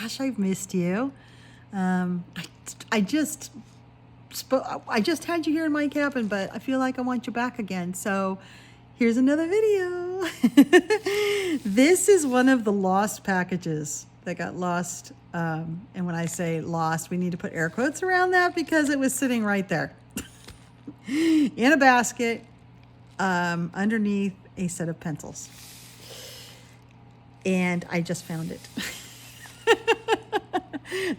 gosh, I've missed you. I just had you here in my cabin, but I feel like I want you back again. So here's another video. This is one of the lost packages that got lost. And when I say lost, we need to put air quotes around that because it was sitting right there in a basket underneath a set of pencils. And I just found it.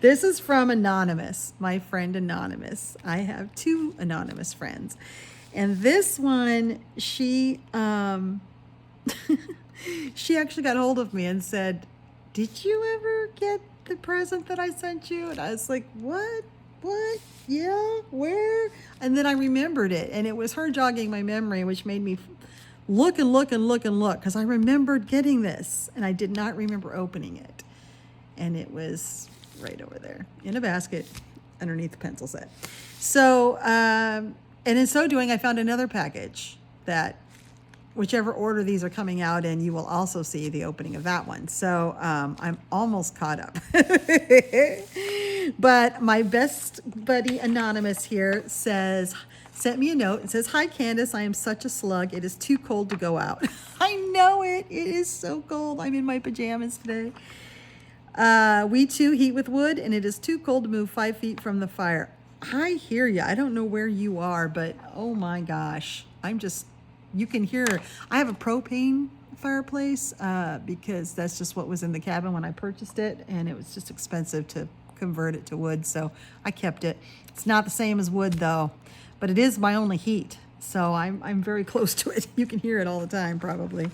This is from Anonymous, my friend Anonymous. I have 2 anonymous friends. And this one, she she actually got hold of me and said, "Did you ever get the present that I sent you?" And I was like, what? Yeah, where? And then I remembered it, and it was her jogging my memory, which made me look because I remembered getting this, and I did not remember opening it. And it was right over there in a basket underneath the pencil set. So, and in so doing, I found another package that whichever order these are coming out in, you will also see the opening of that one. So I'm almost caught up. But my best buddy Anonymous here sent me a note and says, "Hi Candice, I am such a slug. It is too cold to go out." I know it. It is so cold. I'm in my pajamas today. We too heat with wood, and it is too cold to move 5 feet from the fire. I hear you. I don't know where you are, but oh my gosh. You can hear, I have a propane fireplace because that's just what was in the cabin when I purchased it, and it was just expensive to convert it to wood, so I kept it. It's not the same as wood though, but it is my only heat, so I'm very close to it. You can hear it all the time probably.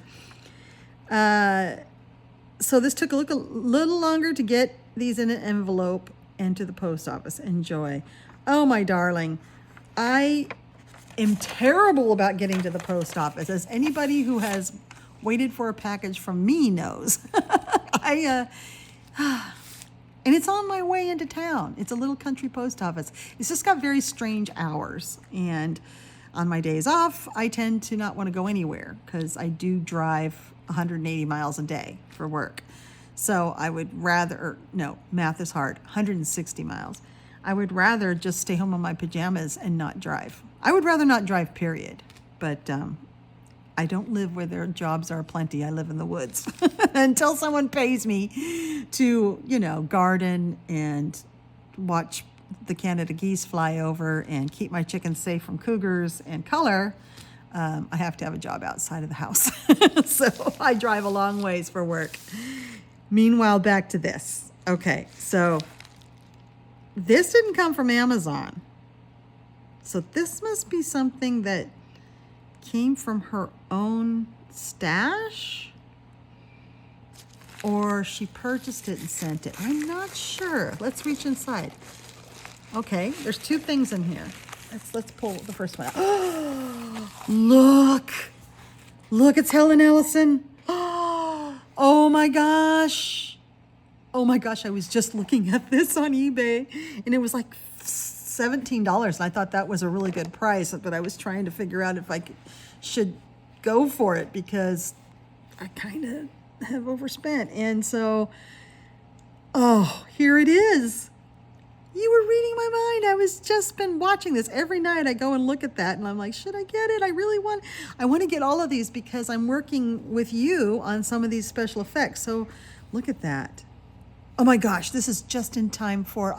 So this took a little longer to get these in an envelope and to the post office. Enjoy. Oh my darling, I am terrible about getting to the post office, as anybody who has waited for a package from me knows. And it's on my way into town. It's a little country post office. It's just got very strange hours. And on my days off, I tend to not want to go anywhere because I do drive 180 miles a day for work. So I would rather, no, math is hard, 160 miles. I would rather just stay home in my pajamas and not drive. I would rather not drive, period. But I don't live where their jobs are plenty. I live in the woods until someone pays me to, garden and watch the Canada geese fly over and keep my chickens safe from cougars and color. I have to have a job outside of the house. So I drive a long ways for work. Meanwhile, back to this. Okay, so this didn't come from Amazon. So this must be something that came from her own stash, or she purchased it and sent it. I'm not sure. Let's reach inside. Okay, there's 2 things in here. Let's pull the first one out. Look, it's Helen Ellison. Oh my gosh. I was just looking at this on eBay, and it was like $17, and I thought that was a really good price, but I was trying to figure out if I should go for it because I kind of have overspent. And so, here it is. You were reading my mind. I was just been watching this every night. I go and look at that, and I'm like, should I get it? I want to get all of these because I'm working with you on some of these special effects. So look at that. Oh my gosh, this is just in time for,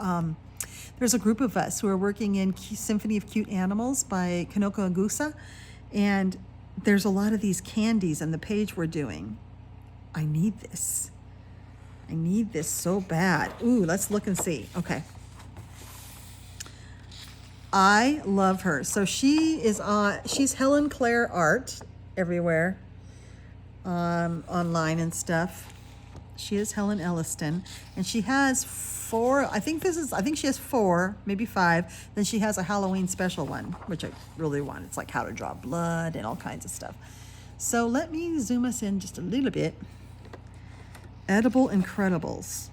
there's a group of us who are working in Symphony of Cute Animals by Kanoko Agusa, and there's a lot of these candies on the page we're doing. I need this so bad. Ooh, let's look and see. Okay. I love her. So she's Helen Claire Art everywhere, online and stuff. She is Helen Elliston, and she has 4, I think she has 4, maybe 5. Then she has a Halloween special one, which I really want. It's like how to draw blood and all kinds of stuff. So let me zoom us in just a little bit. Edible Incredibles.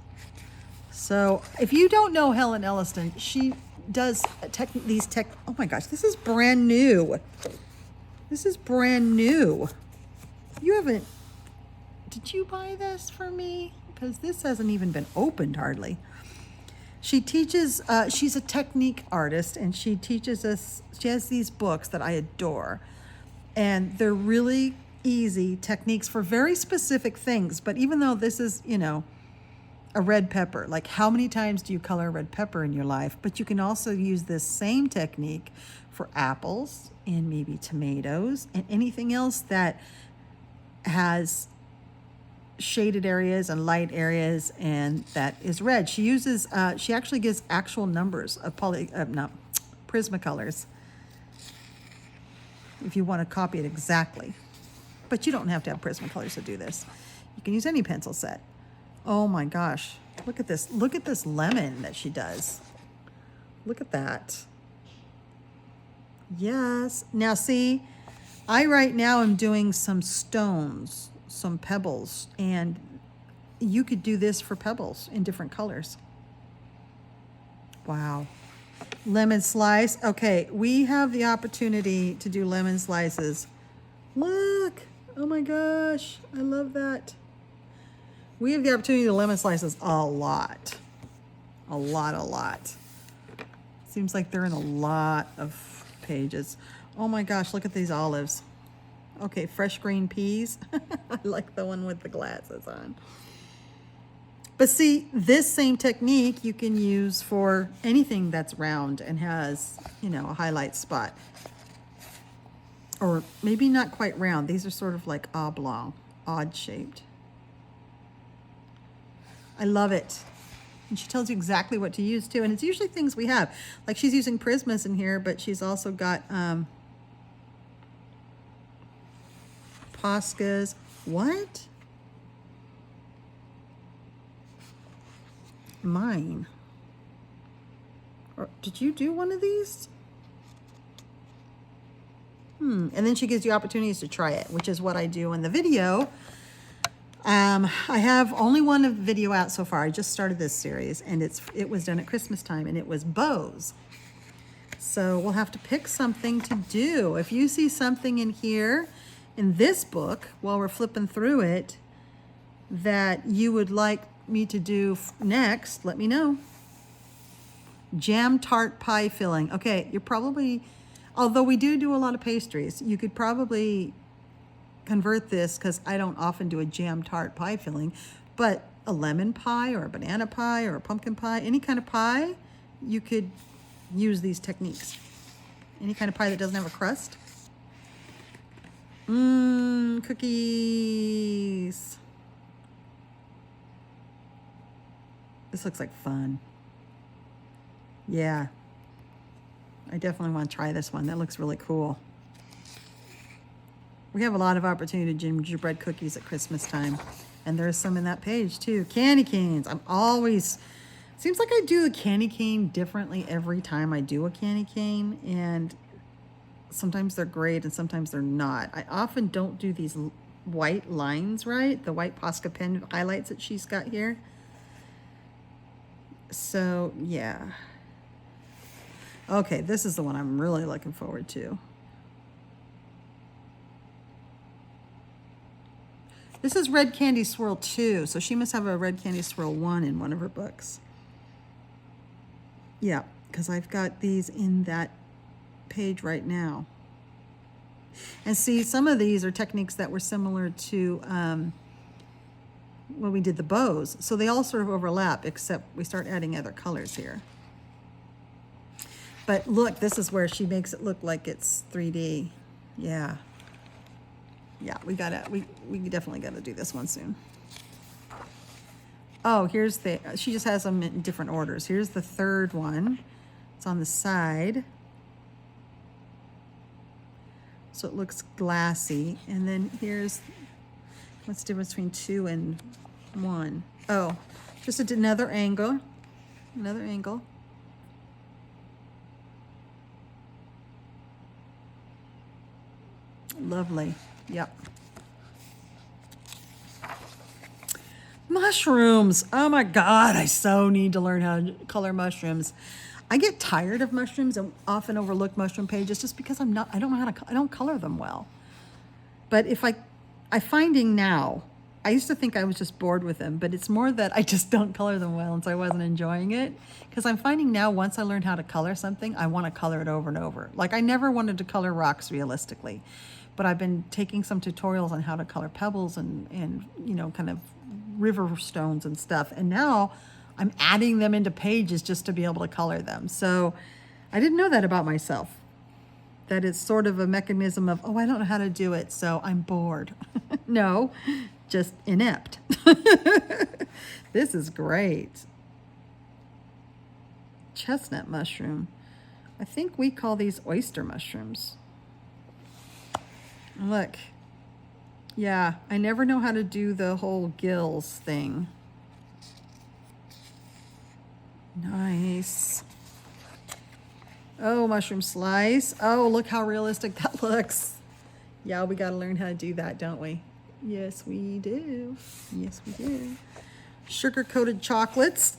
So if you don't know Helen Elliston, she does oh my gosh, this is brand new. You haven't, did you buy this for me? because this hasn't even been opened hardly. She teaches, she's a technique artist, and she teaches us, she has these books that I adore. And they're really easy techniques for very specific things. But even though this is, you know, a red pepper, like how many times do you color a red pepper in your life? But you can also use this same technique for apples and maybe tomatoes and anything else that has shaded areas and light areas and that is red. She uses, she actually gives actual numbers of Prismacolors if you want to copy it exactly. But you don't have to have Prismacolors to do this. You can use any pencil set. Oh my gosh, look at this. Look at this lemon that she does. Look at that. Yes. Now see, I right now am doing some stones, some pebbles, and you could do this for pebbles in different colors. Wow. Lemon slice. Okay, we have the opportunity to do lemon slices. Look. Oh my gosh, I love that. We have the opportunity to lemon slices a lot. A lot. Seems like they're in a lot of pages. Oh my gosh, look at these olives. Okay, fresh green peas. I like the one with the glasses on. But see, this same technique you can use for anything that's round and has, you know, a highlight spot. Or maybe not quite round. These are sort of like oblong, odd shaped. I love it. And she tells you exactly what to use too. And it's usually things we have. Like she's using Prismas in here, but she's also got Poscas. What? Mine. Or did you do one of these? And then she gives you opportunities to try it, which is what I do in the video. I have only one video out so far. I just started this series, and it was done at Christmas time, and it was bows. So we'll have to pick something to do. If you see something in here, in this book, while we're flipping through it, that you would like me to do next, let me know. Jam tart pie filling. Okay, you're probably, although we do a lot of pastries, you could probably convert this, because I don't often do a jam tart pie filling, but a lemon pie or a banana pie or a pumpkin pie, any kind of pie, you could use these techniques. Any kind of pie that doesn't have a crust. Cookies. This looks like fun. Yeah. I definitely want to try this one. That looks really cool. We have a lot of opportunity to gingerbread cookies at Christmas time. And there's some in that page too. Candy canes. I'm always, seems like I do a candy cane differently every time I do a candy cane. And sometimes they're great and sometimes they're not. I often don't do these white lines right. The white Posca pen highlights that she's got here. So yeah. Okay, this is the one I'm really looking forward to. This is Red Candy Swirl 2, so she must have a Red Candy Swirl 1 in one of her books. Yeah, because I've got these in that page right now. And see, some of these are techniques that were similar to when we did the bows. So they all sort of overlap, except we start adding other colors here. But look, this is where she makes it look like it's 3D. Yeah. Yeah, we definitely gotta do this one soon. Oh, here's the, she just has them in different orders. Here's the third one. It's on the side. So it looks glassy. And then here's, what's the difference between 2 and 1? Oh, just another angle. Another angle. Lovely. Yep. Mushrooms. Oh my God, I so need to learn how to color mushrooms. I get tired of mushrooms and often overlook mushroom pages just because I don't know how to, I don't color them well. But if I'm finding now I used to think I was just bored with them, but it's more that I just don't color them well, and so I wasn't enjoying it. Because I'm finding now, once I learned how to color something, I want to color it over and over. Like, I never wanted to color rocks realistically, but I've been taking some tutorials on how to color pebbles and you know, kind of river stones and stuff. And now I'm adding them into pages just to be able to color them. So I didn't know that about myself. That it's sort of a mechanism of, oh, I don't know how to do it, so I'm bored. No, just inept. This is great. Chestnut mushroom. I think we call these oyster mushrooms. Look. Yeah, I never know how to do the whole gills thing. Nice. Oh, mushroom slice. Oh, look how realistic that looks. Yeah, we got to learn how to do that, don't we? Yes, we do. Yes, we do. Sugar-coated chocolates.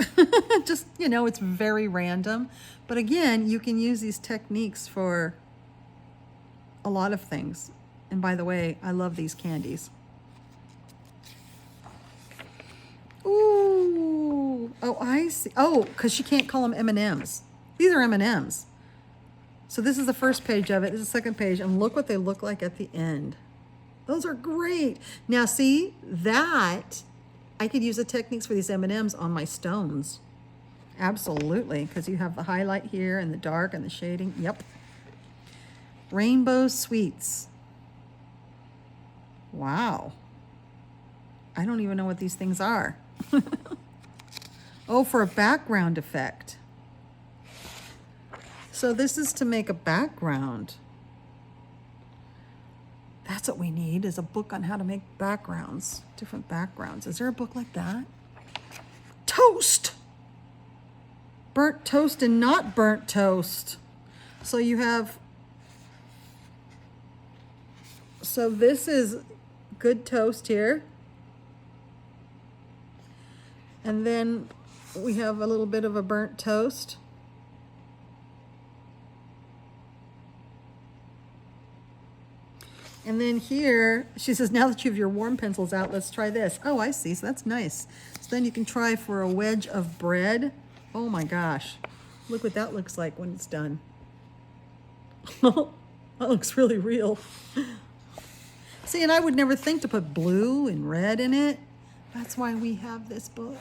Just, you know, it's very random. But again, you can use these techniques for a lot of things. And by the way, I love these candies. Ooh. Oh, I see. Oh, because she can't call them M&Ms. These are M&Ms. So this is the first page of it. This is the second page. And look what they look like at the end. Those are great. Now, see, that, I could use the techniques for these M&Ms on my stones. Absolutely, because you have the highlight here and the dark and the shading. Yep. Rainbow sweets. Wow. I don't even know what these things are. Oh, for a background effect. So this is to make a background. That's what we need, is a book on how to make backgrounds, different backgrounds. Is there a book like that? Toast! Burnt toast and not burnt toast. So you have, so this is good toast here. And then we have a little bit of a burnt toast. And then here, she says, now that you have your warm pencils out, let's try this. Oh, I see. So that's nice. So then you can try for a wedge of bread. Oh my gosh. Look what that looks like when it's done. That looks really real. See, and I would never think to put blue and red in it. That's why we have this book.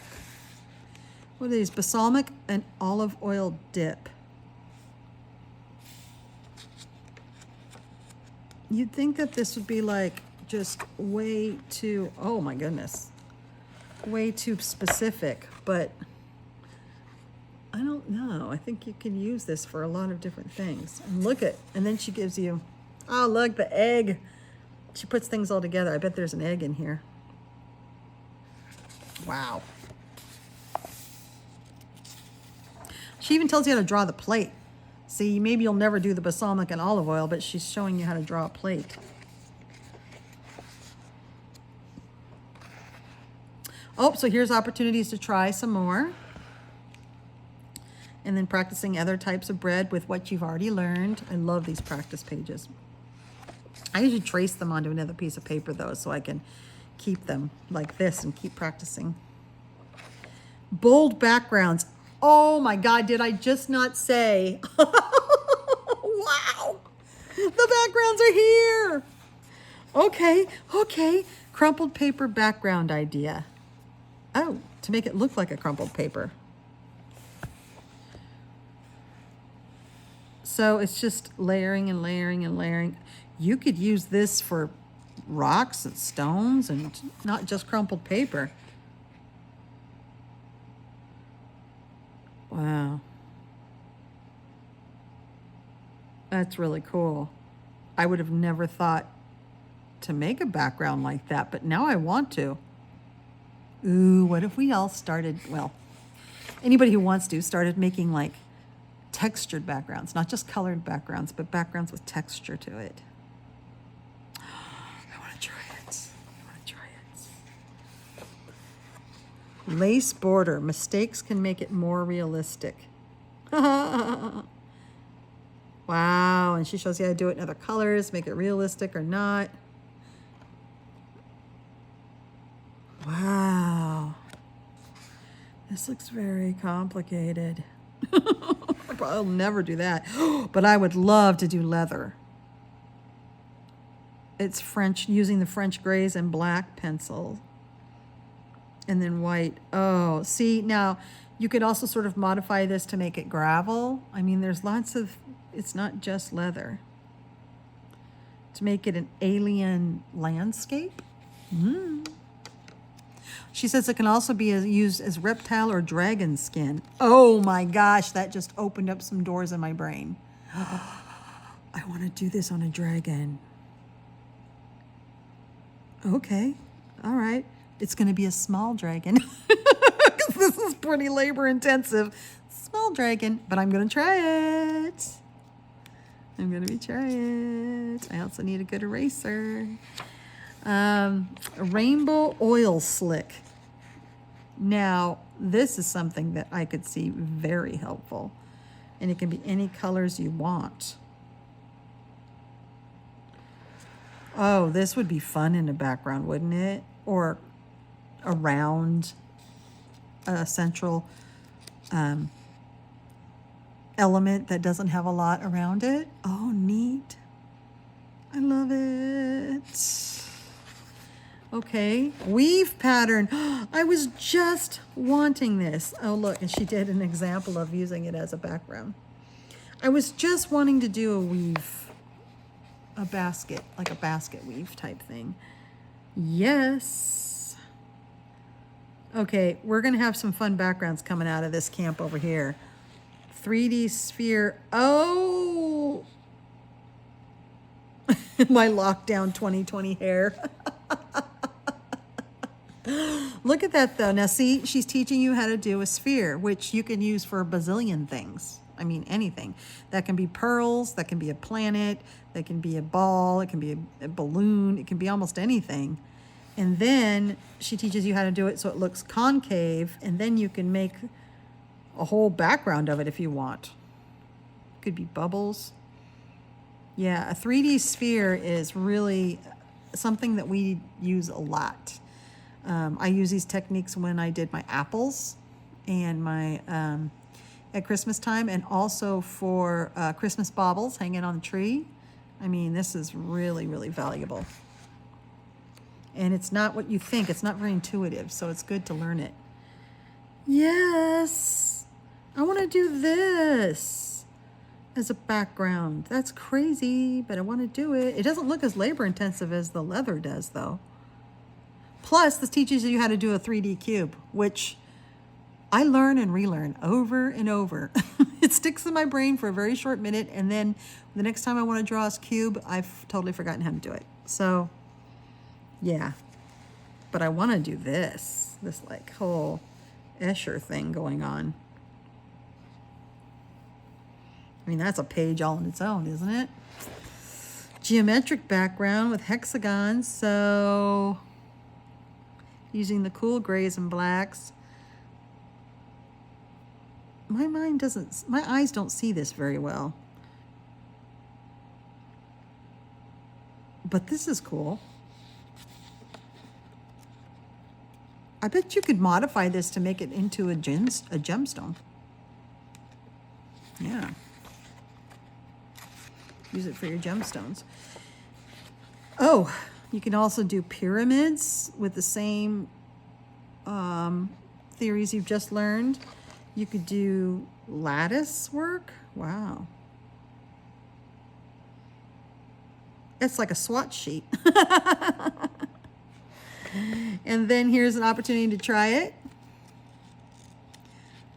What are these? Balsamic and olive oil dip. You'd think that this would be like just way too, oh my goodness, way too specific, but I don't know. I think you can use this for a lot of different things. And look at, and then she gives you, oh, look, the egg. She puts things all together. I bet there's an egg in here. Wow. She even tells you how to draw the plate. See, maybe you'll never do the balsamic and olive oil, but she's showing you how to draw a plate. Oh, so here's opportunities to try some more. And then practicing other types of bread with what you've already learned. I love these practice pages. I usually trace them onto another piece of paper, though, so I can keep them like this and keep practicing. Bold backgrounds. Oh my God, did I just not say? Wow, the backgrounds are here. Okay. Crumpled paper background idea. Oh, to make it look like a crumpled paper. So it's just layering and layering and layering. You could use this for rocks and stones and not just crumpled paper. Wow. That's really cool. I would have never thought to make a background like that, but now I want to. Ooh, what if we all started, well, anybody who wants to started making like textured backgrounds, not just colored backgrounds, but backgrounds with texture to it. I want to try it. Lace border. Mistakes can make it more realistic. Wow. And she shows you how to do it in other colors, make it realistic or not. Wow. This looks very complicated. I'll never do that. But I would love to do leather. It's French, using the French grays and black pencil. And then white. Oh, see, now you could also sort of modify this to make it gravel. I mean, there's lots of, it's not just leather. To make it an alien landscape. She says it can also be used as reptile or dragon skin. Oh my gosh, that just opened up some doors in my brain. I want to do this on a dragon. Okay, all right. It's going to be a small dragon. Because this is pretty labor intensive. Small dragon, but I'm going to try it. I'm going to be trying it. I also need a good eraser. A rainbow oil slick. Now, this is something that I could see very helpful. And it can be any colors you want. Oh, this would be fun in the background, wouldn't it? Or around a central element that doesn't have a lot around it. Oh, neat. I love it. Okay, weave pattern. I was just wanting this. Oh, look, and she did an example of using it as a background. I was just wanting to do a weave, a basket, like a basket weave type thing. Yes. Okay, we're gonna have some fun backgrounds coming out of this camp over here. 3D sphere. Oh, my lockdown 2020 hair. Look at that though. Now see, she's teaching you how to do a sphere, which you can use for a bazillion things. I mean, anything. That can be pearls, that can be a planet, that can be a ball, it can be a balloon, it can be almost anything. And then she teaches you how to do it so it looks concave, and then you can make a whole background of it if you want. Could be bubbles. Yeah, a 3D sphere is really something that we use a lot. I use these techniques when I did my apples and my at Christmas time, and also for Christmas baubles hanging on the tree. I mean, this is really, really valuable. And it's not what you think. It's not very intuitive, so it's good to learn it. Yes, I want to do this as a background. That's crazy, but I want to do it. It doesn't look as labor intensive as the leather does, though. Plus, this teaches you how to do a 3D cube, which I learn and relearn over and over. It sticks in my brain for a very short minute, and then the next time I want to draw a cube, I've totally forgotten how to do it. So, yeah. But I want to do this like whole Escher thing going on. I mean, that's a page all on its own, isn't it? Geometric background with hexagons, so using the cool grays and blacks. My eyes don't see this very well. But this is cool. I bet you could modify this to make it into a gemstone. Yeah. Use it for your gemstones. Oh, you can also do pyramids with the same theories you've just learned. You could do lattice work. Wow. It's like a swatch sheet. And then here's an opportunity to try it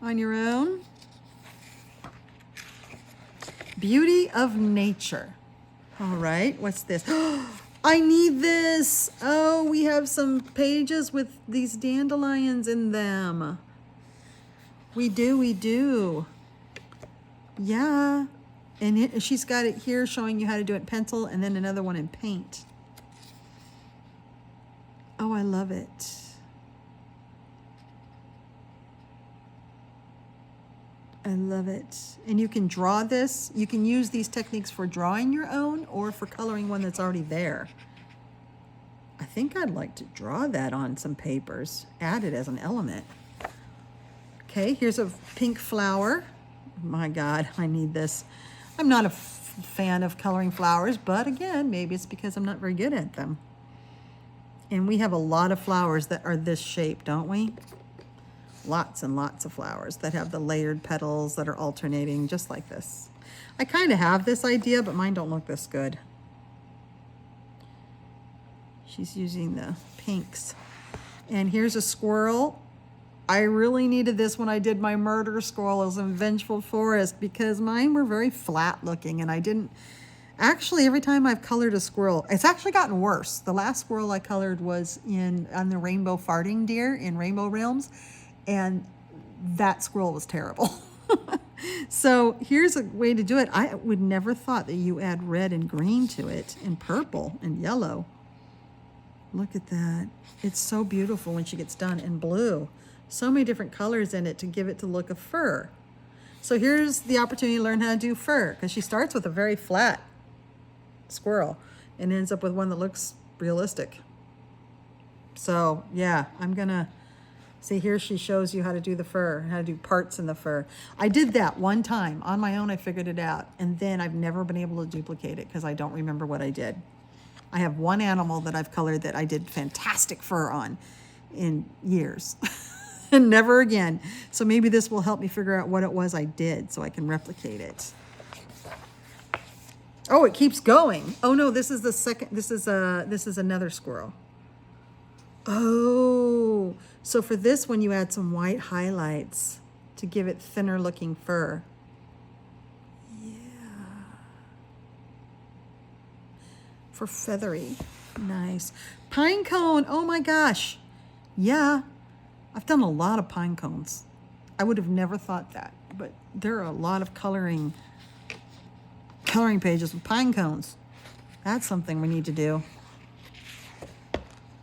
on your own. Beauty of nature. All right, what's this? I need this. Oh, we have some pages with these dandelions in them. We do. Yeah. And she's got it here showing you how to do it in pencil, and then another one in paint. Oh, I love it. I love it. And you can draw this. You can use these techniques for drawing your own or for coloring one that's already there. I think I'd like to draw that on some papers, add it as an element. Okay, here's a pink flower. My God, I need this. I'm not a fan of coloring flowers, but again, maybe it's because I'm not very good at them. And we have a lot of flowers that are this shape, don't we? Lots and lots of flowers that have the layered petals that are alternating just like this. I kind of have this idea, but mine don't look this good. She's using the pinks. And here's a squirrel. I really needed this when I did my murder squirrels in Vengeful Forest because mine were very flat looking and I didn't, actually every time I've colored a squirrel, it's actually gotten worse. The last squirrel I colored was on the rainbow farting deer in Rainbow Realms, and that squirrel was terrible. So here's a way to do it. I would never thought that you add red and green to it and purple and yellow. Look at that. It's so beautiful when she gets done, and blue. So many different colors in it to give it to look of fur. So here's the opportunity to learn how to do fur, because she starts with a very flat squirrel and ends up with one that looks realistic. So yeah, I'm gonna see here. She shows you how to do the fur, how to do parts in the fur. I did that one time on my own. I figured it out, and then I've never been able to duplicate it because I don't remember what I did. I have one animal that I've colored that I did fantastic fur on in years. And never again. So maybe this will help me figure out what it was I did so I can replicate it. Oh, it keeps going. Oh no, this is the second, this is another squirrel. Oh, so for this one you add some white highlights to give it thinner looking fur. Yeah. For feathery. Nice. Pine cone. Oh my gosh. Yeah. I've done a lot of pine cones. I would have never thought that, but there are a lot of coloring pages with pine cones. That's something we need to do.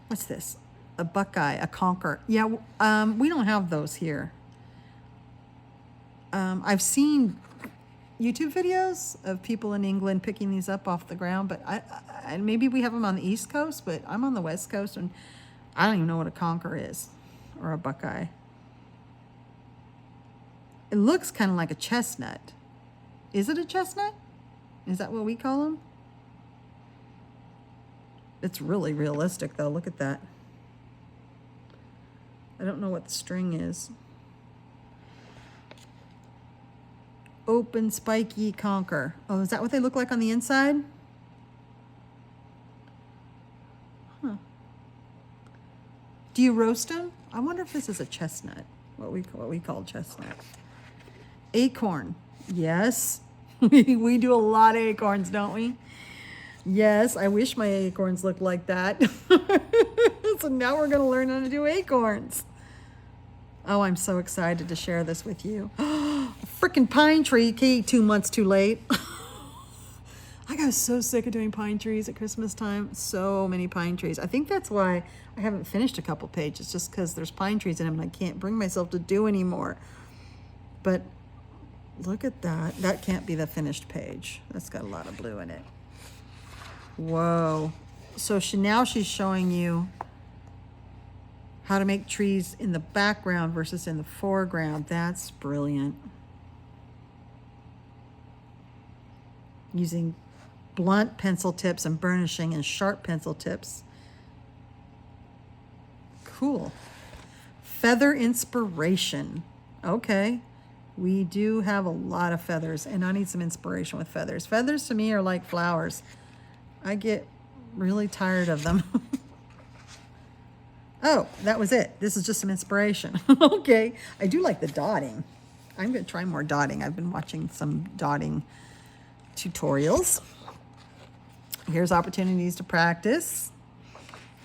What's this? A buckeye, a conker. Yeah, we don't have those here. I've seen YouTube videos of people in England picking these up off the ground, but I maybe we have them on the East Coast, but I'm on the West Coast, and I don't even know what a conker is. Or a buckeye. It looks kind of like a chestnut. Is it a chestnut? Is that what we call them? It's really realistic though. Look at that. I don't know what the string is. Open spiky conker. Oh, is that what they look like on the inside? Huh. Do you roast them? I wonder if this is a chestnut, what we call chestnut. Acorn. Yes. We do a lot of acorns, don't we? Yes, I wish my acorns looked like that. So now we're going to learn how to do acorns. Oh, I'm so excited to share this with you. A freaking pine tree. Okay, 2 months too late. I got so sick of doing pine trees at Christmas time. So many pine trees. I think that's why I haven't finished a couple pages, just because there's pine trees in them and I can't bring myself to do anymore. But look at that. That can't be the finished page. That's got a lot of blue in it. Whoa. So now she's showing you how to make trees in the background versus in the foreground. That's brilliant. Using blunt pencil tips and burnishing and sharp pencil tips. Cool. Feather inspiration. Okay. We do have a lot of feathers, and I need some inspiration with feathers. Feathers to me are like flowers. I get really tired of them. Oh, that was it. This is just some inspiration. Okay. I do like the dotting. I'm going to try more dotting. I've been watching some dotting tutorials. Here's opportunities to practice.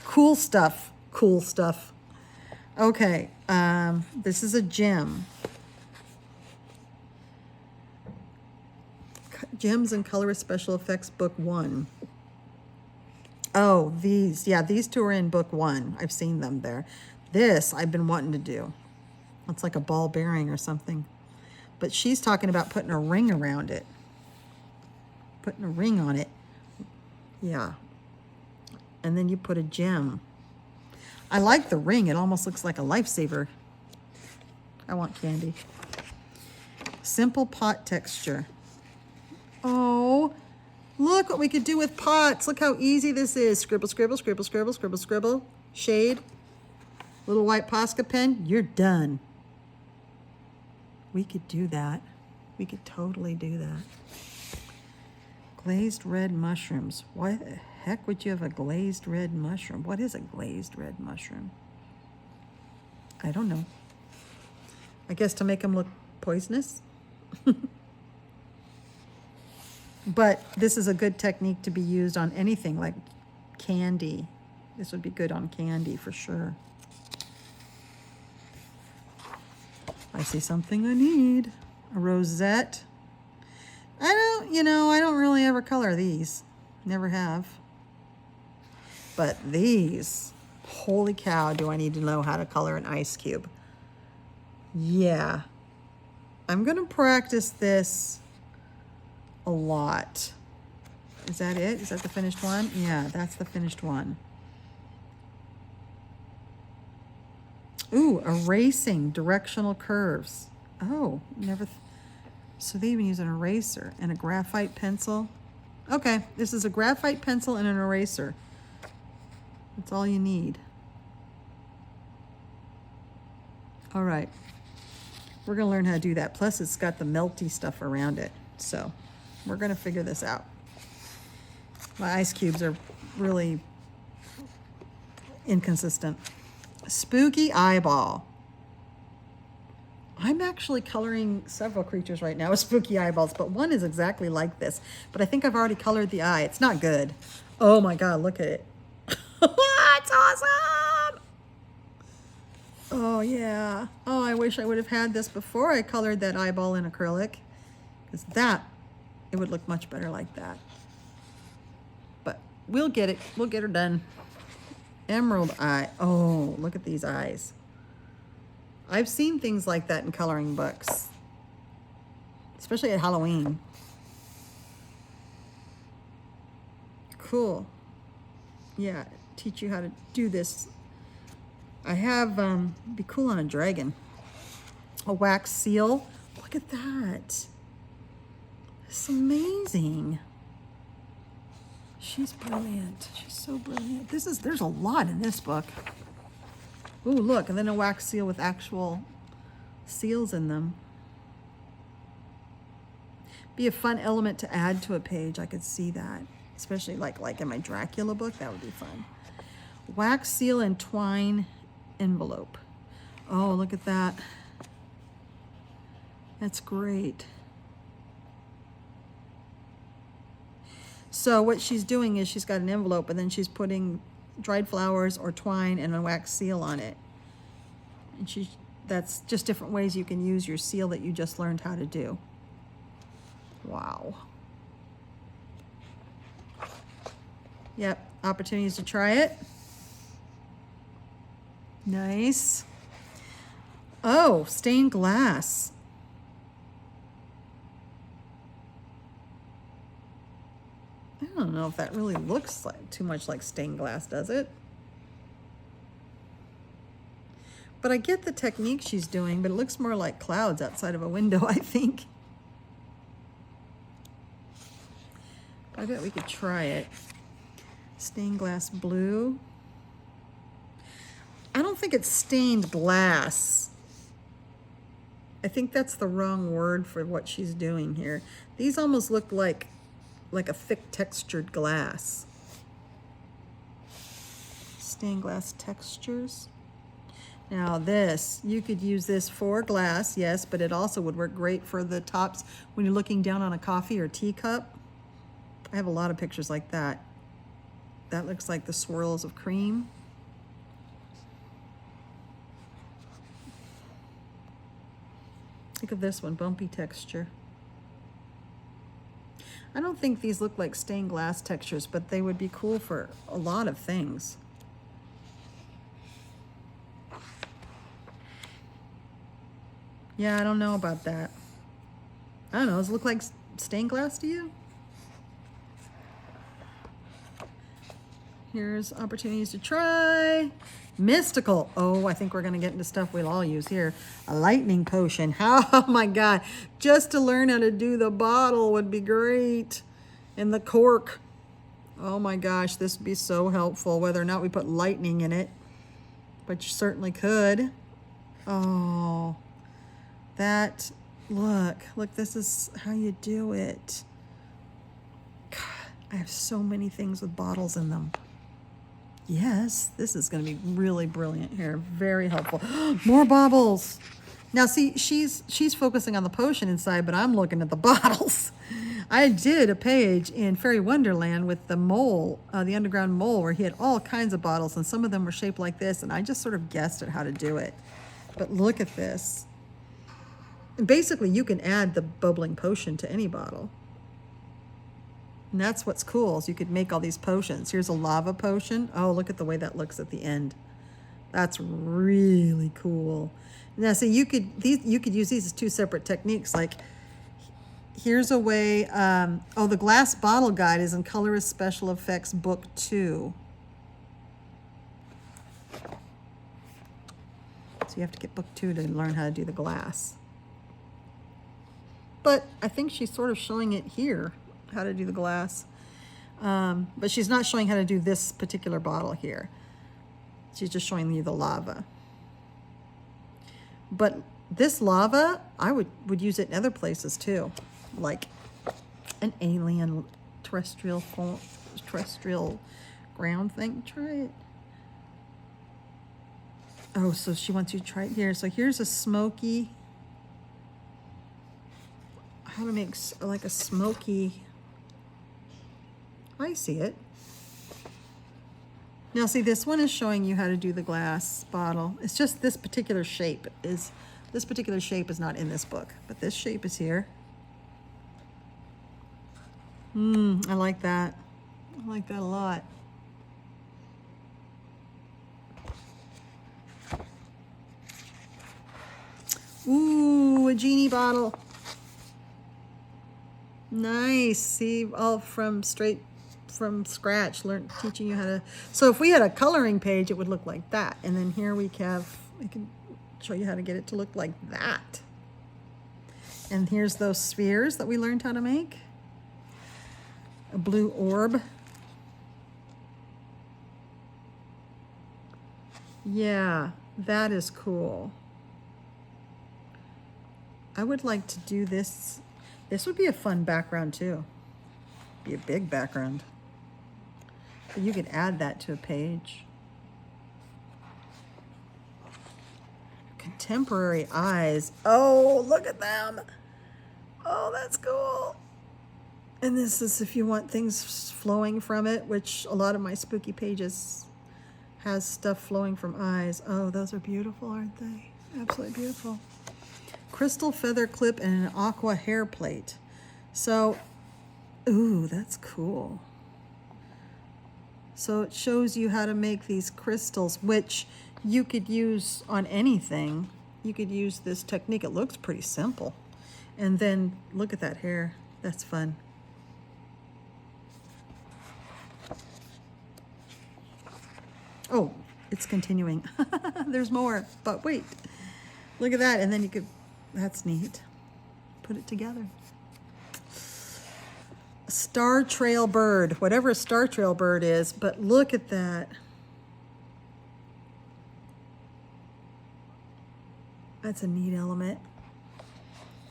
Cool stuff. Cool stuff. Okay. This is a gem. Gems and Colorist Special Effects, Book 1. Oh, these two are in Book 1. I've seen them there. This I've been wanting to do. It's like a ball bearing or something. But she's talking about putting a ring around it. Putting a ring on it. Yeah. and then you put a gem. I like the ring. It almost looks like a lifesaver. I want candy. Simple pot texture. Oh, look what we could do with pots. Look how easy this is. Scribble, scribble, scribble, scribble, scribble, scribble. Shade. Little white Posca pen. You're done. We could do that. We could totally do that. Glazed red mushrooms. Why the heck would you have a glazed red mushroom? What is a glazed red mushroom? I don't know. I guess to make them look poisonous. But this is a good technique to be used on anything like candy. This would be good on candy for sure. I see something I need. A rosette. I don't really ever color these. Never have. But these, holy cow, do I need to know how to color an ice cube. Yeah. I'm going to practice this a lot. Is that it? Is that the finished one? Yeah, that's the finished one. Ooh, erasing directional curves. Oh, never. So they even use an eraser and a graphite pencil. Okay, this is a graphite pencil and an eraser. That's all you need. All right. We're going to learn how to do that. Plus, it's got the melty stuff around it. So we're going to figure this out. My ice cubes are really inconsistent. Spooky eyeball. I'm actually coloring several creatures right now with spooky eyeballs, but one is exactly like this. But I think I've already colored the eye. It's not good. Oh my God, look at it. It's awesome. Oh yeah. Oh, I wish I would have had this before I colored that eyeball in acrylic, because it would look much better like that. But we'll get it. We'll get her done. Emerald eye. Oh, look at these eyes. I've seen things like that in coloring books, especially at Halloween. Cool. Yeah, teach you how to do this. I have, be cool on a dragon. A wax seal. Look at that. It's amazing. She's brilliant. She's so brilliant. There's a lot in this book. Ooh, look, and then a wax seal with actual seals in them. Be a fun element to add to a page. I could see that, especially like in my Dracula book. That would be fun. Wax seal and twine envelope. Oh, look at that. That's great. So what she's doing is she's got an envelope and then she's putting dried flowers or twine and a wax seal on it. And that's just different ways you can use your seal that you just learned how to do. Wow. Yep, opportunities to try it. Nice. Oh, stained glass. I don't know if that really looks like too much like stained glass, does it? But I get the technique she's doing, but it looks more like clouds outside of a window, I think. I bet we could try it. Stained glass blue. I don't think it's stained glass. I think that's the wrong word for what she's doing here. These almost look like a thick textured glass. Stained glass textures. Now this, you could use this for glass, yes, but it also would work great for the tops when you're looking down on a coffee or teacup. I have a lot of pictures like that. That looks like the swirls of cream. Think of this one, bumpy texture. I don't think these look like stained glass textures, but they would be cool for a lot of things. Yeah, I don't know about that. I don't know, does it look like stained glass to you? Here's opportunities to try. Mystical. Oh, I think we're going to get into stuff we'll all use here. A lightning potion. How, oh my God. Just to learn how to do the bottle would be great. And the cork. Oh my gosh, this would be so helpful, whether or not we put lightning in it. But you certainly could. Oh, that, look, this is how you do it. God, I have so many things with bottles in them. Yes, this is going to be really brilliant here. Very helpful. More baubles. Now, see, she's focusing on the potion inside, but I'm looking at the bottles. I did a page in Fairy Wonderland with the mole, the underground mole, where he had all kinds of bottles, and some of them were shaped like this, and I just sort of guessed at how to do it. But look at this. And basically, you can add the bubbling potion to any bottle. And that's what's cool, is you could make all these potions. Here's a lava potion. Oh, look at the way that looks at the end. That's really cool. Now, see, you could use these as two separate techniques. Like, here's a way. Oh, the glass bottle guide is in Colorist Special Effects Book 2. So you have to get Book 2 to learn how to do the glass. But I think she's sort of showing it here, how to do the glass. But she's not showing how to do this particular bottle here. She's just showing you the lava. But this lava, I would use it in other places too. Like an alien terrestrial ground thing. Try it. Oh, so she wants you to try it here. So here's a smoky, how to make like a smoky, I see it. Now see, this one is showing you how to do the glass bottle. It's just this particular shape is not in this book, but this shape is here. I like that. I like that a lot. Ooh, a genie bottle. Nice. See, all from scratch, teaching you how to. So if we had a coloring page, it would look like that. And then here I can show you how to get it to look like that. And here's those spheres that we learned how to make. A blue orb. Yeah, that is cool. I would like to do this. This would be a fun background too. Be a big background. But you could add that to a page. Contemporary eyes. Oh, look at them. Oh, that's cool. And this is if you want things flowing from it, which a lot of my spooky pages has stuff flowing from eyes. Oh, those are beautiful, aren't they? Absolutely beautiful. Crystal feather clip and an aqua hair plate. So, ooh, that's cool. So it shows you how to make these crystals, which you could use on anything. You could use this technique. It looks pretty simple. And then look at that hair. That's fun. Oh, it's continuing. There's more, but wait. Look at that. And then you could, that's neat. Put it together. Star trail bird, whatever a star trail bird is, but look at that. That's a neat element.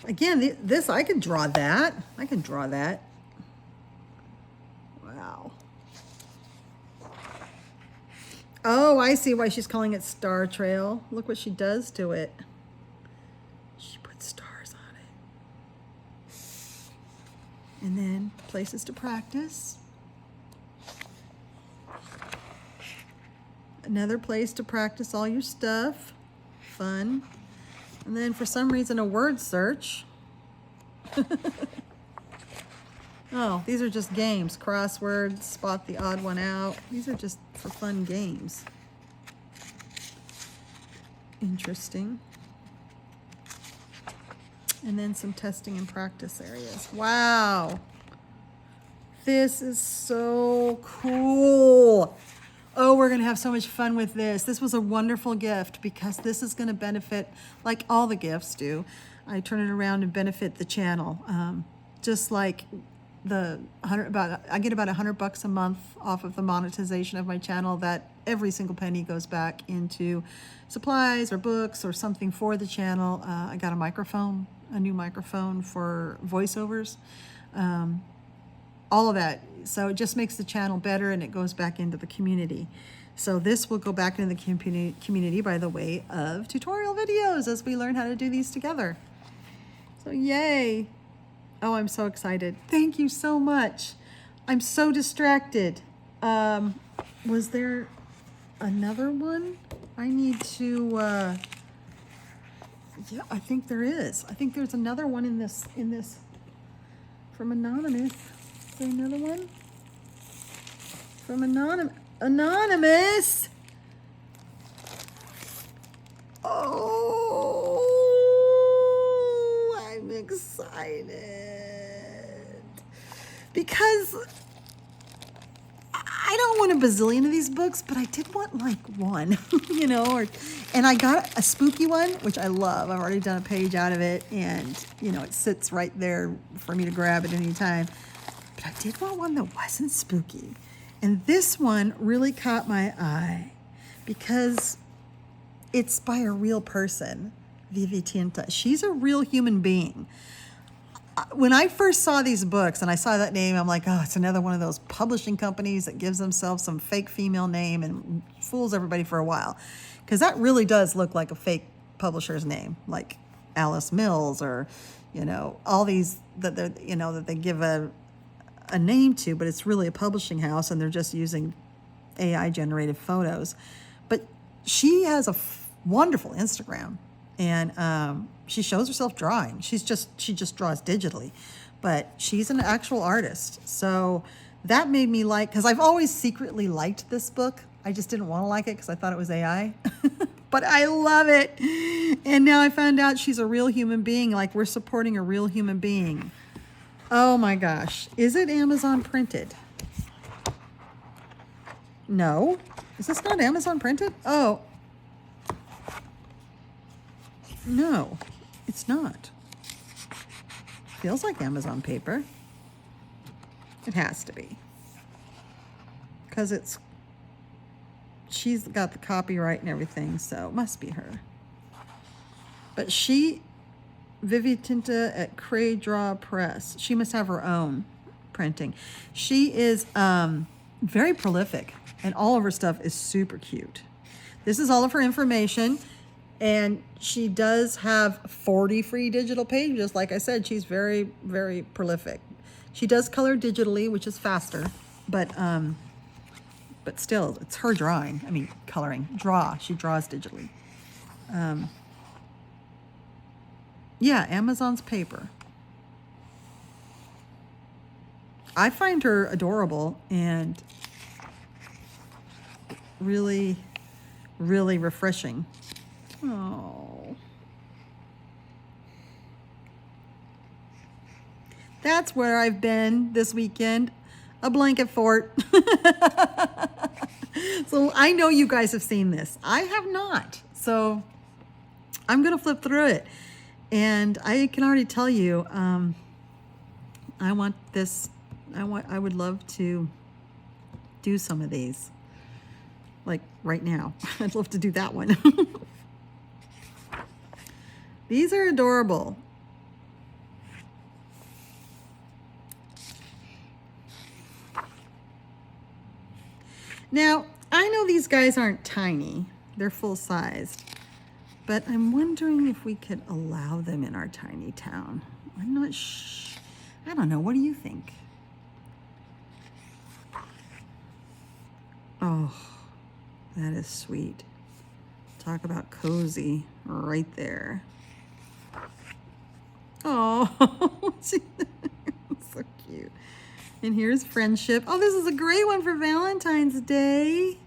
Again, this, I can draw that. I can draw that. Wow. Oh, I see why she's calling it Star Trail. Look what she does to it. She puts stars on it. And then places to practice. Another place to practice all your stuff. Fun. And then for some reason a word search. Oh, these are just games. Crosswords, spot the odd one out. These are just for fun games. Interesting. And then some testing and practice areas. Wow. This is so cool. we're going to have so much fun with this. This was a wonderful gift because this is going to benefit, like all the gifts do. I turn it around and benefit the channel. Just like I get about $100 a month off of the monetization of my channel. That every single penny goes back into supplies or books or something for the channel. I got a new microphone for voiceovers, all of that. So it just makes the channel better, and it goes back into the community. So this will go back into the community by the way of tutorial videos as we learn how to do these together. So yay. Oh, I'm so excited. Thank you so much. I'm so distracted. Was there another one? I need to, yeah, I think there is. I think there's another one in this from Anonymous. Is there another one? From Anonymous. Oh, I'm excited because I don't want a bazillion of these books, but I did want like one, you know, and I got a spooky one, which I love. I've already done a page out of it, and you know, it sits right there for me to grab at any time. But I did want one that wasn't spooky. And this one really caught my eye because it's by a real person, Vivi Tinta. She's a real human being. When I first saw these books and I saw that name, I'm like, oh, it's another one of those publishing companies that gives themselves some fake female name and fools everybody for a while. Because that really does look like a fake publisher's name, like Alice Mills or, you know, all these that they give a name to, but it's really a publishing house and they're just using AI generated photos. But she has a wonderful Instagram, and she shows herself drawing. She just draws digitally, but she's an actual artist. So that made me like, because I've always secretly liked this book. I just didn't want to like it because I thought it was AI, but I love it. And now I found out she's a real human being. Like, we're supporting a real human being. Oh my gosh. Is it Amazon printed? No. Is this not Amazon printed? Oh. No, it's not. Feels like Amazon paper. It has to be. Because she's got the copyright and everything, so it must be her. But Vivi Tinta at Cray Draw Press. She must have her own printing. She is very prolific, and all of her stuff is super cute. This is all of her information, and she does have 40 free digital pages. Like I said, she's very, very prolific. She does color digitally, which is faster, but still, it's her drawing. I mean, coloring. She draws digitally. Yeah, Amazon's paper. I find her adorable and really, really refreshing. Oh. That's where I've been this weekend. A blanket fort. So I know you guys have seen this. I have not. So I'm going to flip through it. And I can already tell you, I want this. I would love to do some of these. Like right now. I'd love to do that one. These are adorable. Now, I know these guys aren't tiny. They're full-sized. But I'm wondering if we could allow them in our tiny town. I'm not I don't know. What do you think? Oh, that is sweet. Talk about cozy right there. Oh, so cute. And here's friendship. Oh, this is a great one for Valentine's Day.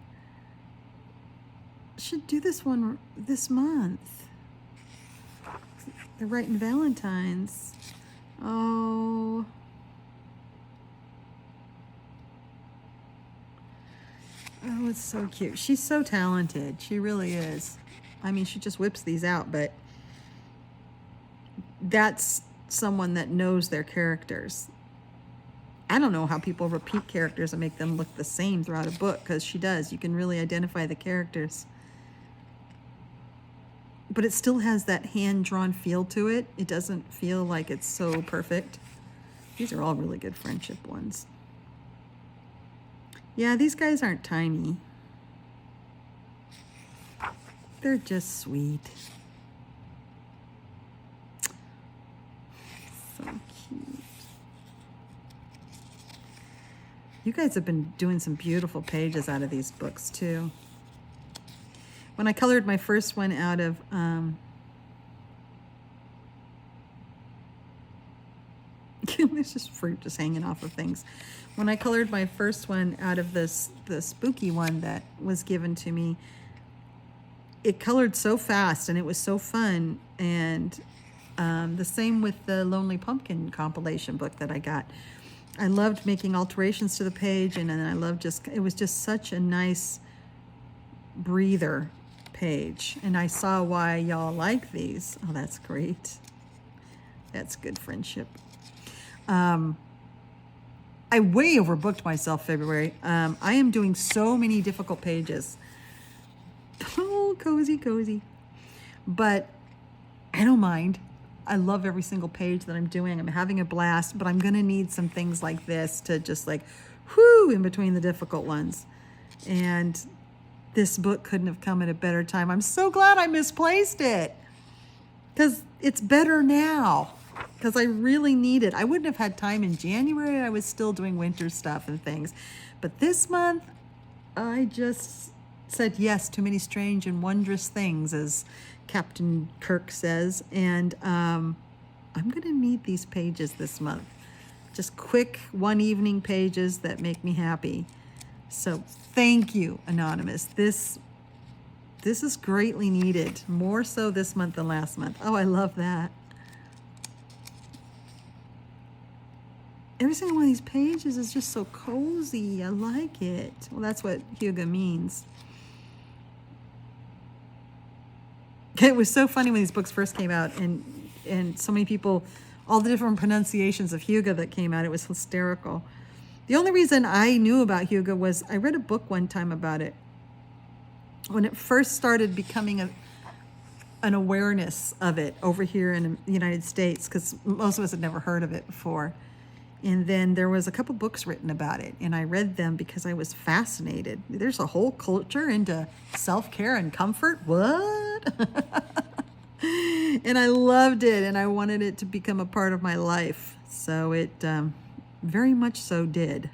Should do this one this month. They're writing Valentine's. Oh. Oh, it's so cute. She's so talented. She really is. I mean, she just whips these out, but that's someone that knows their characters. I don't know how people repeat characters and make them look the same throughout a book, because she does. You can really identify the characters. But it still has that hand-drawn feel to it. It doesn't feel like it's so perfect. These are all really good friendship ones. Yeah, these guys aren't tiny. They're just sweet. So cute. You guys have been doing some beautiful pages out of these books too. When I colored my first one out of there's just fruit just hanging off of things. When I colored my first one out of the spooky one that was given to me, it colored so fast and it was so fun. And the same with the Lonely Pumpkin compilation book that I got. I loved making alterations to the page, and then I loved it was just such a nice breather page. And I saw why y'all like these. Oh, that's great. That's good friendship. I way overbooked myself February. I am doing so many difficult pages. Oh, cozy, cozy. But I don't mind. I love every single page that I'm doing. I'm having a blast, but I'm going to need some things like this to just like, whoo, in between the difficult ones. And this book couldn't have come at a better time. I'm so glad I misplaced it, because it's better now. Because I really need it. I wouldn't have had time in January. I was still doing winter stuff and things. But this month, I just said yes to many strange and wondrous things, as Captain Kirk says. And I'm going to need these pages this month. Just quick one evening pages that make me happy. So thank you, Anonymous. This is greatly needed. More so this month than last month. Oh, I love that. Every single one of these pages is just so cozy. I like it. Well, that's what Hygge means. It was so funny when these books first came out, and so many people, all the different pronunciations of Hygge that came out, it was hysterical. The only reason I knew about Hygge was I read a book one time about it. When it first started becoming an awareness of it over here in the United States, because most of us had never heard of it before. And then there was a couple books written about it, and I read them because I was fascinated. There's a whole culture into self-care and comfort. What? And I loved it, and I wanted it to become a part of my life. So it very much so did.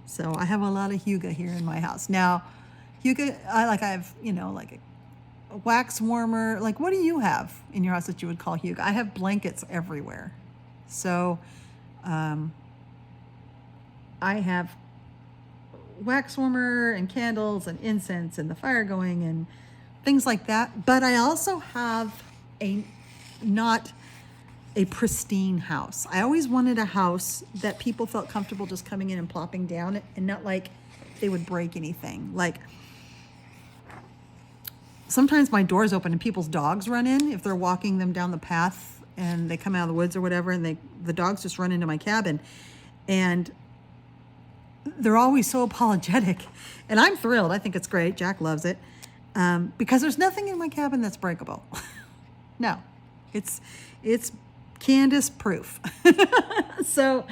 So I have a lot of Hygge here in my house. Now, Hygge, I have, like a wax warmer. Like, what do you have in your house that you would call Hygge? I have blankets everywhere. So I have wax warmer and candles and incense and the fire going and things like that. But I also have not a pristine house. I always wanted a house that people felt comfortable just coming in and plopping down, and not like they would break anything. Like, sometimes my door's open and people's dogs run in if they're walking them down the path and they come out of the woods or whatever, and the dogs just run into my cabin. And they're always so apologetic. And I'm thrilled. I think it's great. Jack loves it. Because there's nothing in my cabin that's breakable. No. It's Candice proof. So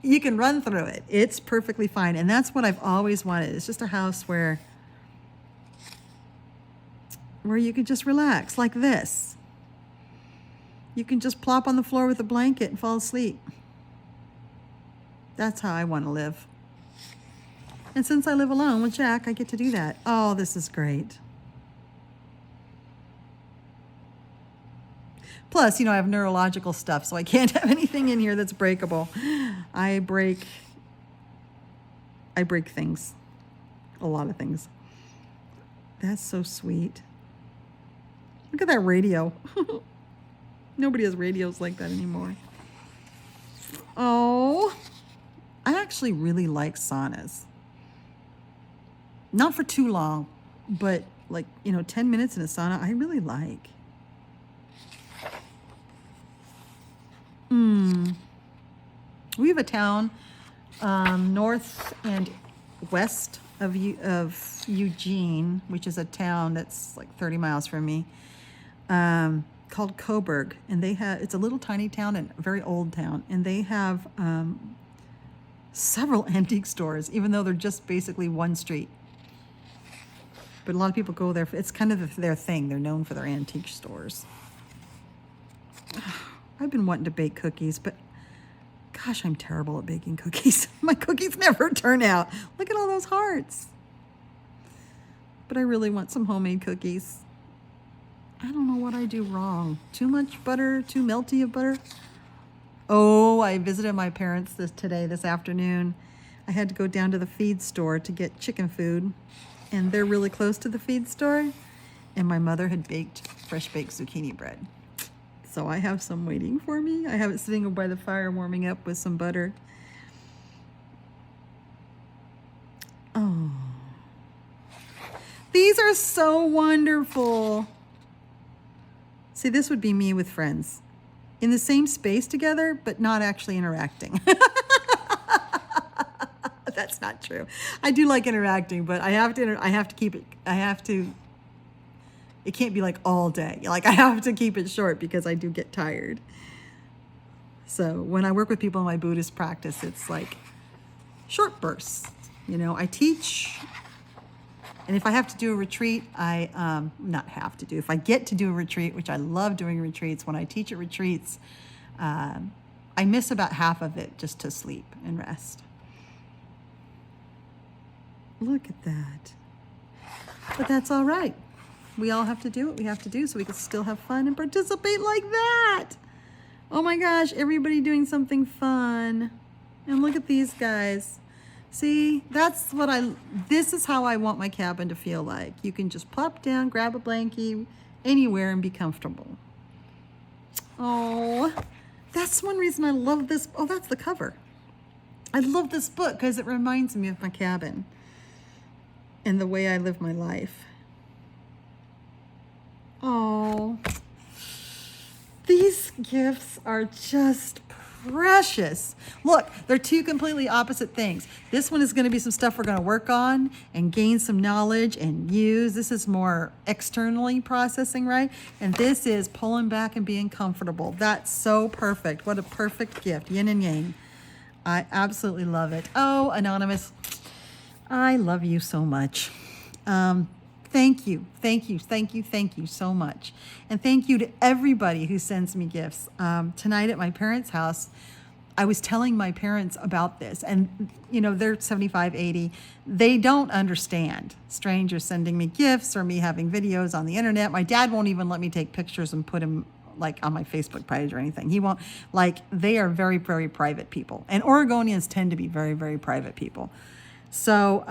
you can run through it. It's perfectly fine. And that's what I've always wanted. It's just a house where you can just relax like this. You can just plop on the floor with a blanket and fall asleep. That's how I want to live. And since I live alone with Jack, I get to do that. Oh, this is great. Plus, I have neurological stuff, so I can't have anything in here that's breakable. I break things. A lot of things. That's so sweet. Look at that radio. Nobody has radios like that anymore. Oh, actually really like saunas. Not for too long, but like, 10 minutes in a sauna, I really like. We have a town north and west of Eugene, which is a town that's like 30 miles from me, called Coburg, and it's a little tiny town and a very old town, and they have several antique stores, even though they're just basically one street. But a lot of people go there. It's kind of their thing. They're known for their antique stores. I've been wanting to bake cookies, but gosh, I'm terrible at baking cookies. My cookies never turn out. Look at all those hearts. But I really want some homemade cookies. I don't know what I do wrong. Too much butter, too melty of butter. Oh, I visited my parents this afternoon. I had to go down to the feed store to get chicken food, and they're really close to the feed store, and my mother had fresh baked zucchini bread. So I have some waiting for me. I have it sitting by the fire warming up with some butter. Oh, these are so wonderful. See, this would be me with friends in the same space together, but not actually interacting. That's not true. I do like interacting, but I have to keep it. It can't be like all day. Like, I have to keep it short because I do get tired. So when I work with people in my Buddhist practice, it's like short bursts. I teach, and if I have to do a retreat, if I get to do a retreat, which I love doing retreats, when I teach at retreats, I miss about half of it just to sleep and rest. Look at that. But that's all right. We all have to do what we have to do so we can still have fun and participate like that. Oh my gosh, everybody doing something fun. And look at these guys. See, this is how I want my cabin to feel like. You can just plop down, grab a blankie, anywhere, and be comfortable. Oh, that's one reason I love this. Oh, that's the cover. I love this book because it reminds me of my cabin and the way I live my life. Oh, these gifts are just precious. Look, they're two completely opposite things. This one is going to be some stuff we're going to work on and gain some knowledge and use. This is more externally processing, right? And this is pulling back and being comfortable. That's so perfect. What a perfect gift. Yin and yang. I absolutely love it. Oh, Anonymous, I love you so much. Thank you so much. And thank you to everybody who sends me gifts. Tonight at my parents' house, I was telling my parents about this, and they're 75, 80. They don't understand strangers sending me gifts or me having videos on the internet. My dad won't even let me take pictures and put them like on my Facebook page or anything. He won't. They are very, very private people, and Oregonians tend to be very, very private people. So,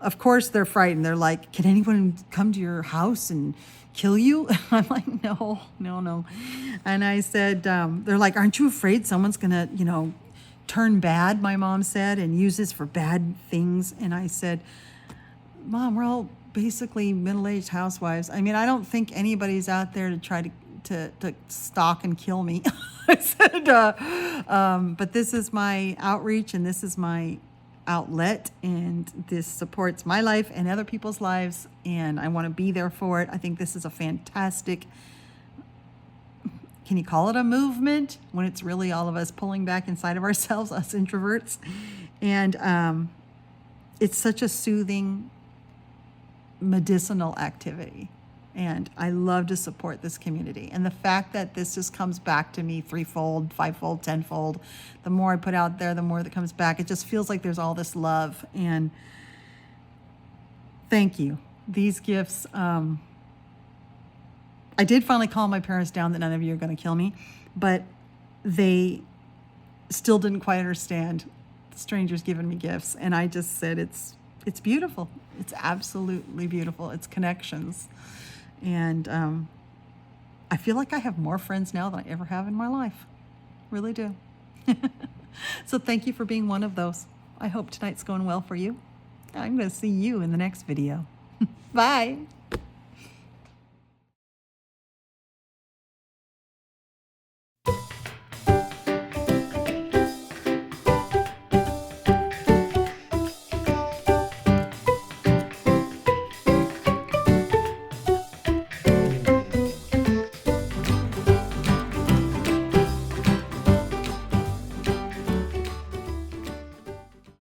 of course, they're frightened. They're like, can anyone come to your house and kill you? I'm like, no. And I said, they're like, aren't you afraid someone's going to, turn bad, my mom said, and use this for bad things? And I said, Mom, we're all basically middle-aged housewives. I mean, I don't think anybody's out there to try to stalk and kill me. I said, but this is my outreach and this is my outlet, and this supports my life and other people's lives, and I want to be there for it. I think this is a fantastic, can you call it a movement, when it's really all of us pulling back inside of ourselves, us introverts. And it's such a soothing, medicinal activity. And I love to support this community. And the fact that this just comes back to me threefold, fivefold, tenfold, the more I put out there, the more that comes back. It just feels like there's all this love. And thank you. These gifts, I did finally calm my parents down that none of you are going to kill me, but they still didn't quite understand strangers giving me gifts. And I just said, it's beautiful. It's absolutely beautiful. It's connections. And I feel like I have more friends now than I ever have in my life. Really do. So thank you for being one of those. I hope tonight's going well for you. I'm going to see you in the next video. Bye.